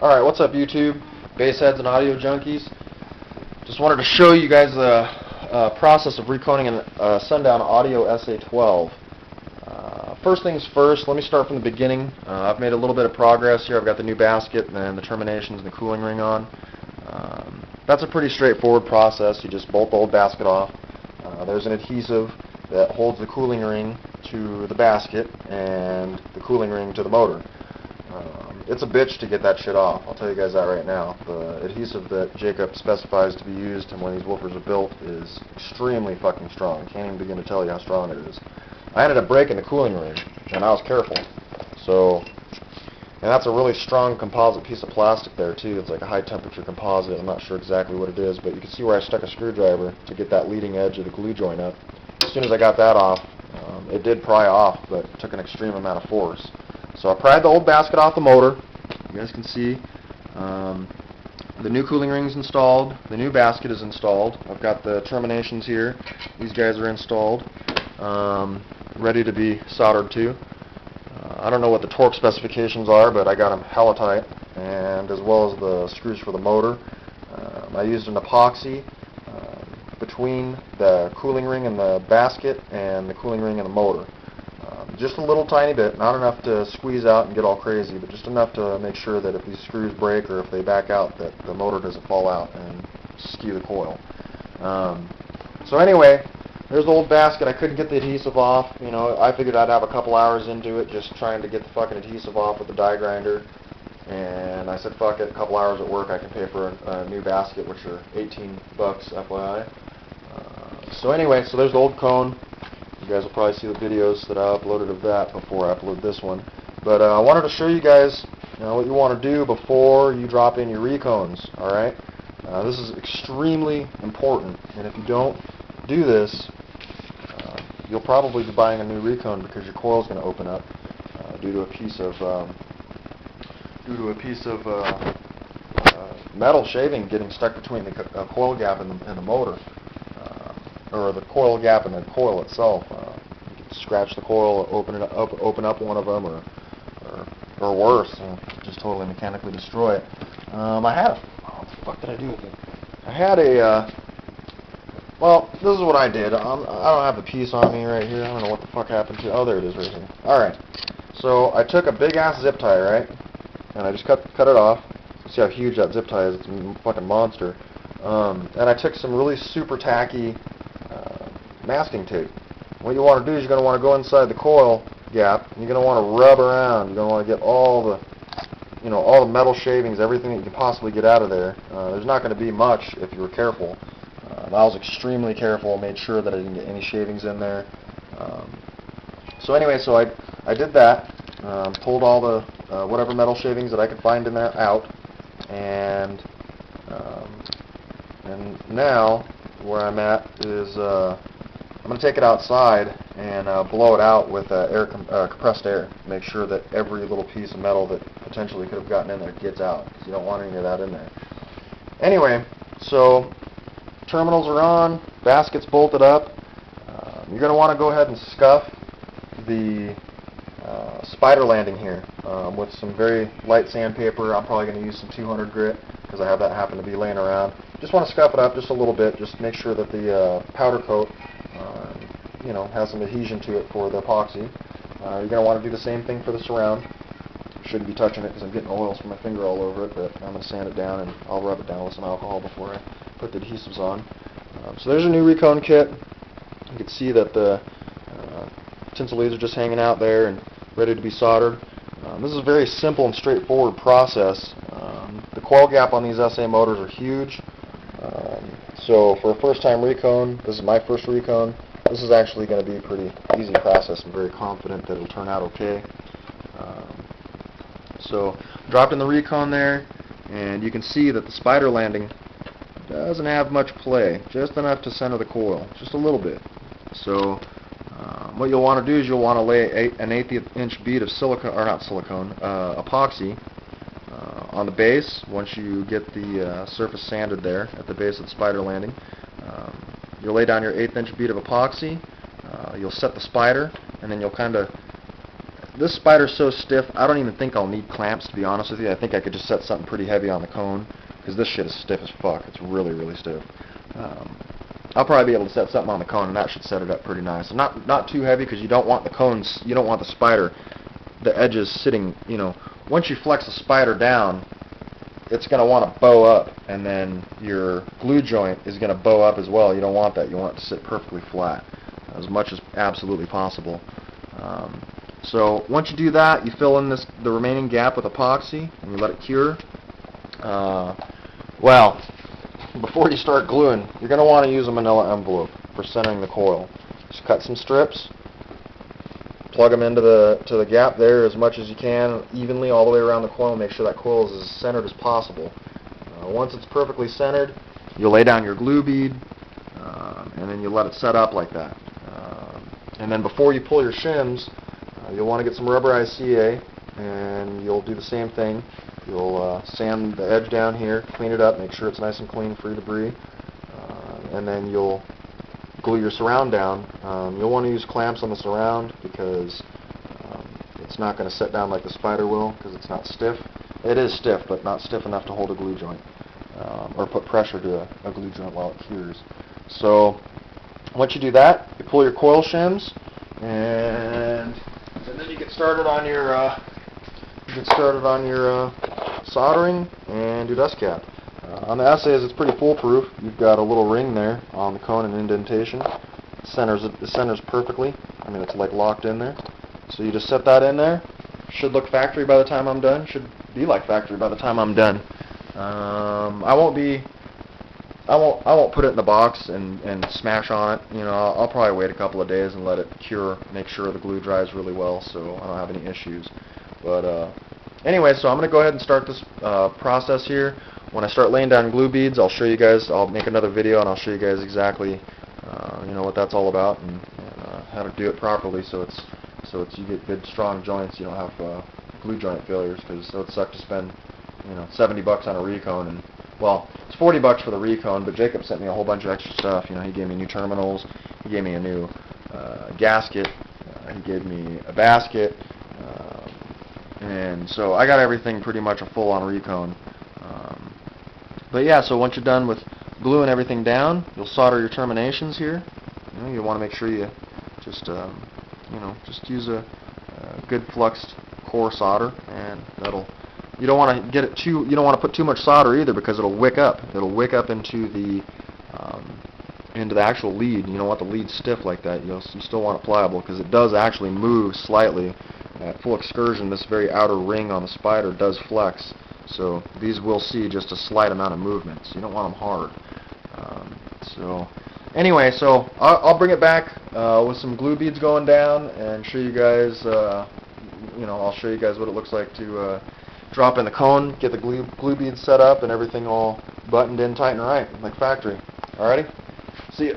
Alright, what's up YouTube? Bassheads and audio junkies. Just wanted to show you guys the process of reconing a Sundown Audio SA-12. First things first, let me start from the beginning. I've made a little bit of progress here. I've got the new basket and the terminations and the cooling ring on. That's a pretty straightforward process. You just bolt the old basket off. There's an adhesive that holds the cooling ring to the basket and the cooling ring to the motor. It's a bitch to get that shit off. I'll tell you guys that right now. The adhesive that Jacob specifies to be used and when these woofers are built is extremely fucking strong. Can't even begin to tell you how strong it is. I ended up breaking the cooling ring, and I was careful. And that's a really strong composite piece of plastic there too. It's like a high temperature composite. I'm not sure exactly what it is, but you can see where I stuck a screwdriver to get that leading edge of the glue joint up. As soon as I got that off, it did pry off, but it took an extreme amount of force. So I pried the old basket off the motor. You guys can see the new cooling ring is installed. The new basket is installed. I've got the terminations here. These guys are installed, ready to be soldered to. I don't know what the torque specifications are, but I got them hella tight, and as well as the screws for the motor. I used an epoxy between the cooling ring and the basket and the cooling ring and the motor. Just a little tiny bit, not enough to squeeze out and get all crazy, but just enough to make sure that if these screws break or if they back out, that the motor doesn't fall out and skew the coil. So anyway, there's the old basket. I couldn't get the adhesive off. You know, I figured I'd have a couple hours into it just trying to get the fucking adhesive off with the die grinder. And I said, fuck it, a couple hours at work, I can pay for a new basket, which are $18 FYI. So anyway, so there's the old cone. You guys will probably see the videos that I uploaded of that before I upload this one. But I wanted to show you guys what you want to do before you drop in your recones. Alright? This is extremely important, and if you don't do this, you'll probably be buying a new recone because your coil is going to open up due to a piece of metal shaving getting stuck between the coil gap and the motor, or the coil gap and the coil itself. You can scratch the coil, open up one of them, or worse, just totally mechanically destroy it. What the fuck did I do with it? I had well, this is what I did. I don't have the piece on me right here. I don't know what the fuck happened to it. Oh, there it is right here. Alright. So I took a big ass zip tie, right? And I just cut it off. See how huge that zip tie is. It's a fucking monster. And I took some really super tacky masking tape. What you want to do is you're going to want to go inside the coil gap, and you're going to want to rub around. You're going to want to get all the metal shavings, everything that you can possibly get out of there. There's not going to be much if you were careful. I was extremely careful, made sure that I didn't get any shavings in there. So anyway, so I did that, pulled all the whatever metal shavings that I could find in there out, and now where I'm at is I'm going to take it outside and blow it out with compressed air. Make sure that every little piece of metal that potentially could have gotten in there gets out, because you don't want any of that in there. Anyway, so terminals are on, basket's bolted up. You're going to want to go ahead and scuff the spider landing here with some very light sandpaper. I'm probably going to use some 200 grit because I have that happen to be laying around. Just want to scuff it up just a little bit, just make sure that the powder coat has some adhesion to it for the epoxy. You're going to want to do the same thing for the surround. Shouldn't be touching it because I'm getting oils from my finger all over it, but I'm going to sand it down and I'll rub it down with some alcohol before I put the adhesives on. So there's a new Recone kit. You can see that the tinsel leads are just hanging out there and ready to be soldered. This is a very simple and straightforward process. The coil gap on these SA motors are huge. So for a first time Recone, this is my first Recone, this is actually going to be a pretty easy process. I'm very confident that it'll turn out okay. So dropped in the Recone there, and you can see that the spider landing doesn't have much play, just enough to center the coil, just a little bit. So what you'll want to do is you'll want to lay an 1/8 inch bead of epoxy on the base. Once you get the surface sanded there at the base of the spider landing, you'll lay down your 1/8 inch bead of epoxy. You'll set the spider, and then you'll kind of this spider's so stiff, I don't even think I'll need clamps, to be honest with you. I think I could just set something pretty heavy on the cone, because this shit is stiff as fuck. It's really, really stiff. I'll probably be able to set something on the cone, and that should set it up pretty nice. Not too heavy, because you don't want the cones, you don't want the spider, the edges sitting, you know, once you flex the spider down, it's going to want to bow up, and then your glue joint is going to bow up as well. You don't want that. You want it to sit perfectly flat, as much as absolutely possible. So once you do that, you fill in the remaining gap with epoxy, and you let it cure. Well, before you start gluing, you're going to want to use a manila envelope for centering the coil. Just cut some strips, plug them into the gap there as much as you can, evenly all the way around the coil. Make sure that coil is as centered as possible. Once it's perfectly centered, you'll lay down your glue bead, and then you let it set up like that. And then before you pull your shims, you'll want to get some rubberized CA, and you'll do the same thing. You'll sand the edge down here, clean it up, make sure it's nice and clean, free debris, and then you'll glue your surround down. You'll want to use clamps on the surround because it's not going to set down like the spider will, because it's not stiff. It is stiff, but not stiff enough to hold a glue joint or put pressure to a glue joint while it cures. So once you do that, you pull your coil shims, and then you get started on your soldering and your dust cap. On the SAs, it's pretty foolproof. You've got a little ring there on the cone and indentation. It centers perfectly. I mean, it's like locked in there. So you just set that in there. Should look factory by the time I'm done. Should be like factory by the time I'm done. I won't put it in the box and smash on it. You know, I'll probably wait a couple of days and let it cure, make sure the glue dries really well, so I don't have any issues. But anyway, so I'm going to go ahead and start this process here. When I start laying down glue beads, I'll show you guys. I'll make another video and I'll show you guys exactly, you know, what that's all about, and how to do it properly, so you get good strong joints. You don't have glue joint failures, because it would suck to spend, you know, $70 on a Recone, and well, it's $40 for the Recone, but Jacob sent me a whole bunch of extra stuff. You know, he gave me new terminals, he gave me a new gasket, he gave me a basket, and so I got everything pretty much a full-on Recone. But yeah, so once you're done with gluing everything down, you'll solder your terminations here. You know, you want to make sure you just just use a good fluxed core solder, and you don't want to get it too, you don't want to put too much solder either, because it'll wick up. It'll wick up into the actual lead. You don't want the lead stiff like that. You still want it pliable, because it does actually move slightly. At full excursion, this very outer ring on the spider does flex. So these will see just a slight amount of movement. So you don't want them hard. So anyway, so I'll bring it back with some glue beads going down and show you guys. I'll show you guys what it looks like to drop in the cone, get the glue beads set up, and everything all buttoned in tight and right, like factory. Alrighty? See ya.